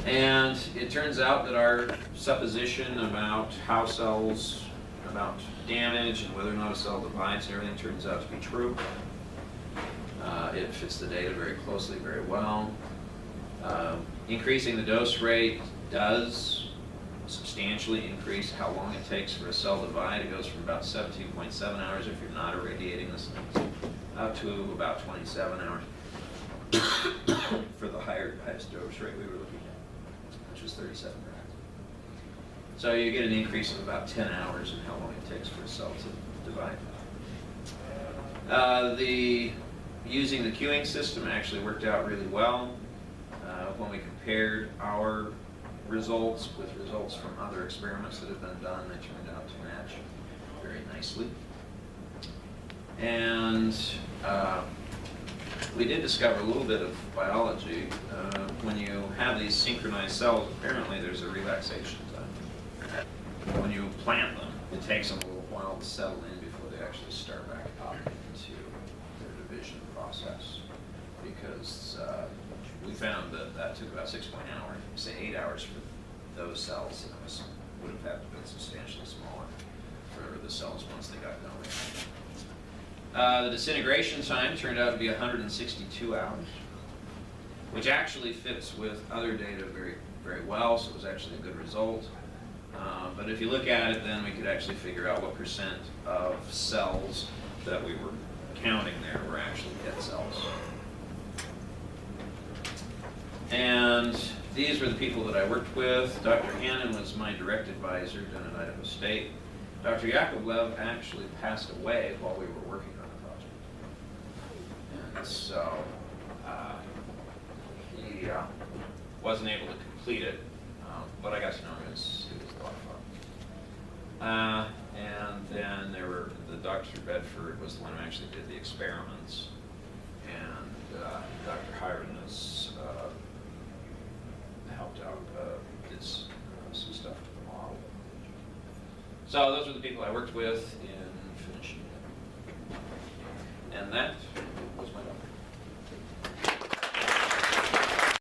And it turns out that our supposition about how cells, about damage and whether or not a cell divides and everything turns out to be true. It fits the data very closely, very well. Increasing the dose rate does substantially increase how long it takes for a cell divide. It goes from about 17.7 hours if you're not irradiating this thing, up to about 27 hours for the highest dose rate we were looking at, which was 37 grams. So you get an increase of about 10 hours in how long it takes for a cell to divide. Using the queuing system actually worked out really well. When we compared our results with results from other experiments that have been done, they turned out to match very nicely. And we did discover a little bit of biology. When you have these synchronized cells, apparently there's a relaxation time. When you plant them, it takes them a little while to settle in before they actually start back up into their division process. Because we found that took about 6 hours, say 8 hours for those cells, and it would have had to been substantially smaller for the cells once they got going. The disintegration time turned out to be 162 hours, which actually fits with other data very, very well, so it was actually a good result. But if you look at it, then we could actually figure out what percent of cells that we were counting there were actually dead cells. And these were the people that I worked with. Dr. Hannon was my direct advisor down at Idaho State. Dr. Yakovlev actually passed away while we were working on the project. And so he wasn't able to complete it, but I got to know him. It was a lot of fun. And then Dr. Bedford was the one who actually did the experiments. And Dr. Hyranes helped out, did some stuff to the model. So those were the people I worked with in finishing it. And that